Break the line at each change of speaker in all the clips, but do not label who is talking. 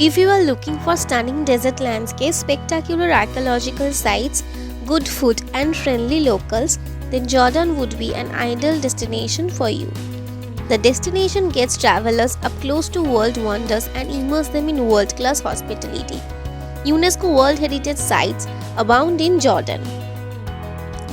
If you are looking for stunning desert landscapes, spectacular archaeological sites, good food, and friendly locals, then Jordan would be an ideal destination for you. The destination gets travelers up close to world wonders and immerse them in world-class hospitality. UNESCO World Heritage Sites abound in Jordan.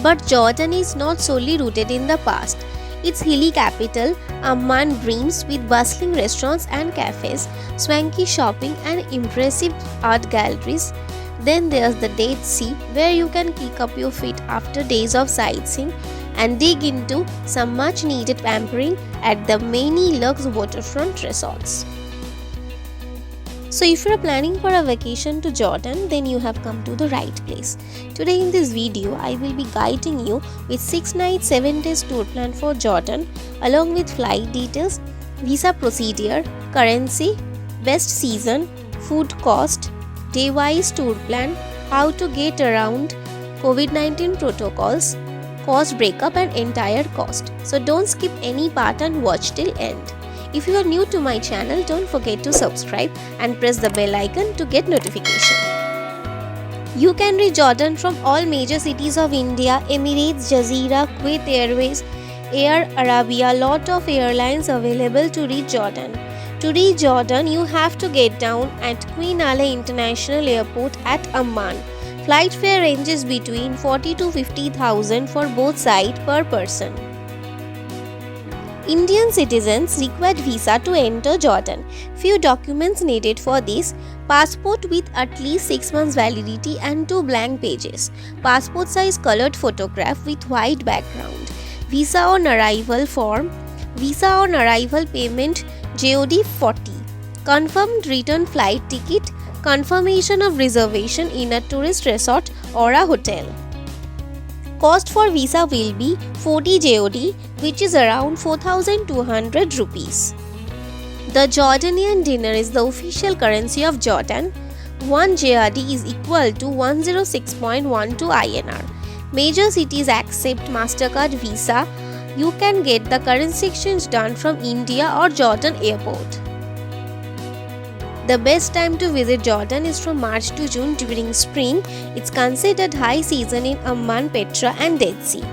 But Jordan is not solely rooted in the past. Its hilly capital, Amman, brims with bustling restaurants and cafes, swanky shopping, and impressive art galleries. Then there's the Dead Sea, where you can kick up your feet after days of sightseeing and dig into some much needed pampering at the many luxe waterfront resorts. So if you are planning for a vacation to Jordan, then you have come to the right place. Today in this video, I will be guiding you with 6 nights 7 days tour plan for Jordan along with flight details, visa procedure, currency, best season, food cost, day-wise tour plan, how to get around COVID-19 protocols, cost breakup and entire cost. So don't skip any part and watch till end. If you are new to my channel, don't forget to subscribe and press the bell icon to get notification. You can reach Jordan from all major cities of India, Emirates, Jazeera, Kuwait Airways, Air Arabia, lot of airlines available to reach Jordan. To reach Jordan, you have to get down at Queen Ali International Airport at Amman. Flight fare ranges between 40 to 50,000 for both sides per person. Indian citizens require visa to enter Jordan. Few documents needed for this: passport with at least 6 months validity and 2 blank pages, passport size colored photograph with white background, visa on arrival form, visa on arrival payment JOD 40, confirmed return flight ticket, confirmation of reservation in a tourist resort or a hotel. Cost for visa will be 40 JOD, which is around 4,200 rupees. The Jordanian dinar is the official currency of Jordan. 1 JRD is equal to 106.12 INR. Major cities accept MasterCard Visa. You can get the currency exchange done from India or Jordan airport. The best time to visit Jordan is from March to June during spring. It's considered high season in Amman, Petra and Dead Sea.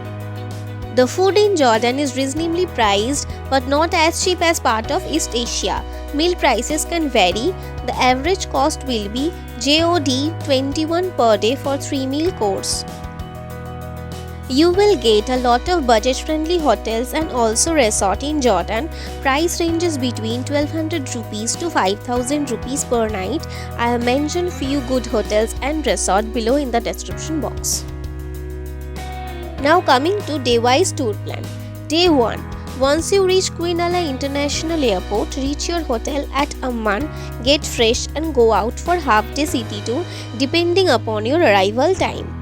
The food in Jordan is reasonably priced but not as cheap as part of East Asia. Meal prices can vary. The average cost will be JOD 21 per day for 3-meal course. You will get a lot of budget-friendly hotels and also resort in Jordan. Price ranges between 1200 rupees to 5000 rupees per night. I have mentioned few good hotels and resort below in the description box. Now coming to day-wise tour plan. Day 1. Once you reach Queen Ali International Airport, reach your hotel at Amman, get fresh and go out for half-day city tour depending upon your arrival time.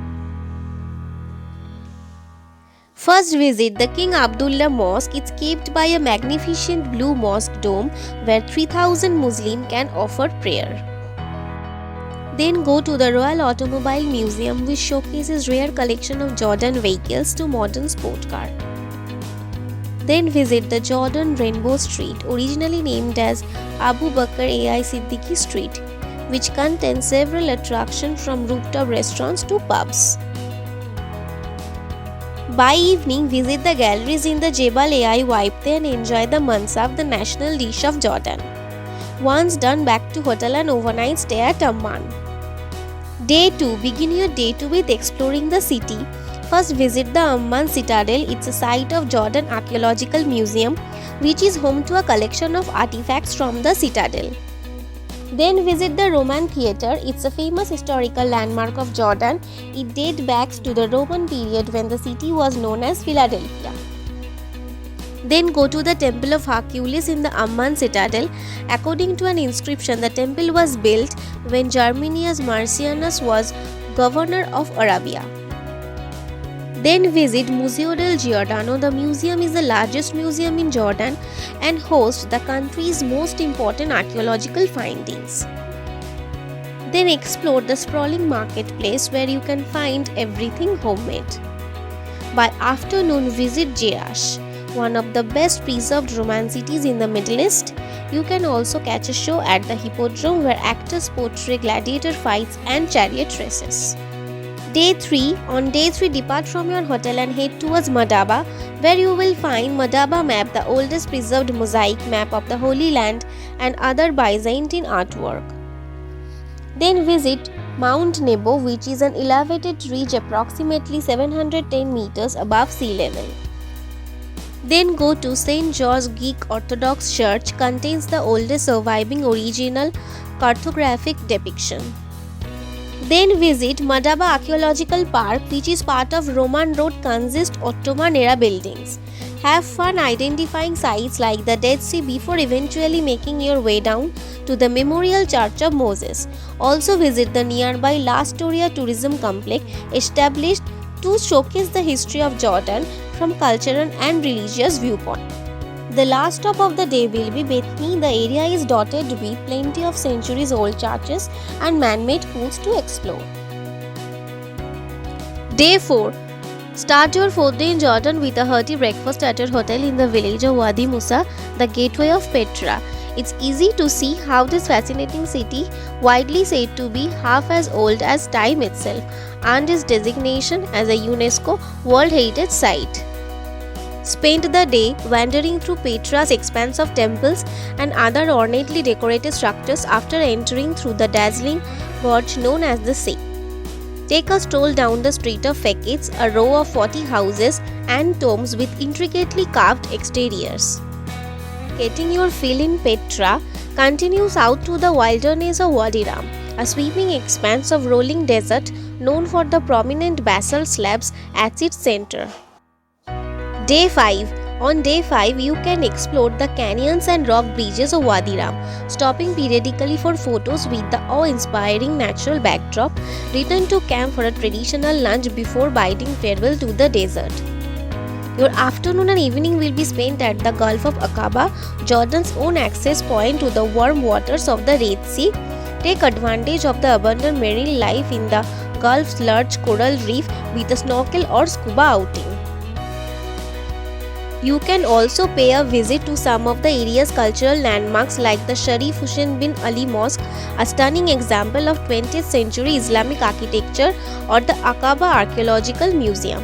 First visit the King Abdullah Mosque. It's capped by a magnificent blue mosque dome where 3000 Muslims can offer prayer. Then go to the Royal Automobile Museum, which showcases rare collection of Jordan vehicles to modern sport car. Then visit the Jordan Rainbow Street, originally named as Abu Bakr AI Siddiqui Street, which contains several attractions from rooftop restaurants to pubs. By evening, visit the galleries in the Jebel AI Wipte and enjoy the mansaf, the national dish of Jordan. Once done, back to hotel and overnight stay at Amman. Day 2. Begin your day 2 with exploring the city. First visit the Amman Citadel. It's a site of Jordan Archaeological Museum, which is home to a collection of artifacts from the citadel. Then visit the Roman Theatre. It's a famous historical landmark of Jordan. It dates back to the Roman period when the city was known as Philadelphia. Then go to the Temple of Hercules in the Amman Citadel. According to an inscription, the temple was built when Germanius Marcianus was governor of Arabia. Then visit Museo del Giordano. The museum is the largest museum in Jordan and hosts the country's most important archaeological findings. Then explore the sprawling marketplace where you can find everything homemade. By afternoon, visit Jerash, one of the best preserved romance cities in the Middle East. You can also catch a show at the Hippodrome where actors portray gladiator fights and chariot races. Day 3. On day 3, depart from your hotel and head towards Madaba, where you will find Madaba map, the oldest preserved mosaic map of the Holy Land, and other Byzantine artwork. Then visit Mount Nebo, which is an elevated ridge approximately 710 meters above sea level. Then go to St. George Greek Orthodox Church, contains the oldest surviving original cartographic depiction. Then visit Madaba Archaeological Park, which is part of Roman Road, consists Ottoman era buildings. Have fun identifying sites like the Dead Sea before eventually making your way down to the Memorial Church of Moses. Also visit the nearby La Storia Tourism Complex, established to showcase the history of Jordan from cultural and religious viewpoint. The last stop of the day will be Bethany. The area is dotted with plenty of centuries old churches and man-made pools to explore. Day 4. Start your 4th day in Jordan with a hearty breakfast at your hotel in the village of Wadi Musa, the gateway of Petra. It's easy to see how this fascinating city, widely said to be half as old as time itself, earned its designation as a UNESCO World Heritage Site. Spend the day wandering through Petra's expanse of temples and other ornately decorated structures after entering through the dazzling gorge known as the Sea. Take a stroll down the street of Fekits, a row of 40 houses and tombs with intricately carved exteriors. Getting your fill in Petra, continue south through the wilderness of Wadi Rum, a sweeping expanse of rolling desert known for the prominent basalt slabs at its center. Day 5. On day 5, you can explore the canyons and rock bridges of Wadi Rum, stopping periodically for photos with the awe-inspiring natural backdrop. Return to camp for a traditional lunch before bidding farewell to the desert. Your afternoon and evening will be spent at the Gulf of Aqaba, Jordan's own access point to the warm waters of the Red Sea. Take advantage of the abundant marine life in the Gulf's large coral reef with a snorkel or scuba outing. You can also pay a visit to some of the area's cultural landmarks like the Sharif Hussein bin Ali Mosque, a stunning example of 20th century Islamic architecture, or the Aqaba Archaeological Museum.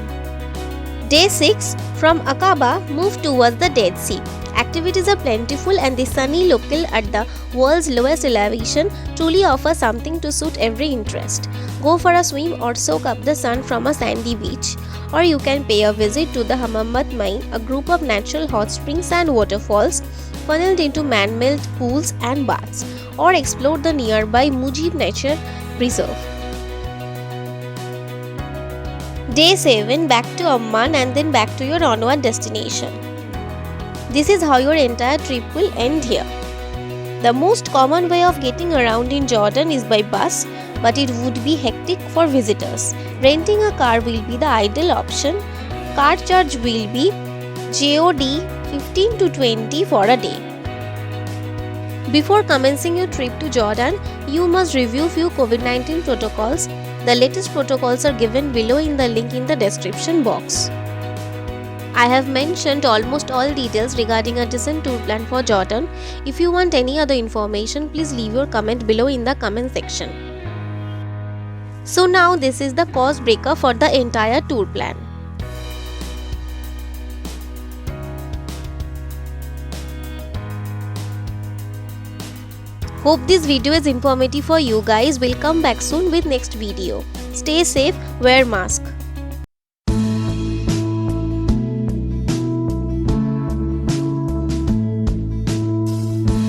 Day 6. From Aqaba, move towards the Dead Sea. Activities are plentiful and the sunny local at the world's lowest elevation truly offer something to suit every interest. Go for a swim or soak up the sun from a sandy beach. Or you can pay a visit to the Hammamat Mine, a group of natural hot springs and waterfalls funneled into man-made pools and baths. Or explore the nearby Mujib Nature Preserve. Day 7. Back to Amman and then back to your onward destination. This is how your entire trip will end here. The most common way of getting around in Jordan is by bus, but it would be hectic for visitors. Renting a car will be the ideal option. Car charge will be JOD 15 to 20 for a day. Before commencing your trip to Jordan, you must review few COVID-19 protocols. The latest protocols are given below in the link in the description box. I have mentioned almost all details regarding a decent tour plan for Jordan. If you want any other information, please leave your comment below in the comment section. So now this is the cost breakup for the entire tour plan. Hope this video is informative for you guys. We'll come back soon with next video. Stay safe, wear mask.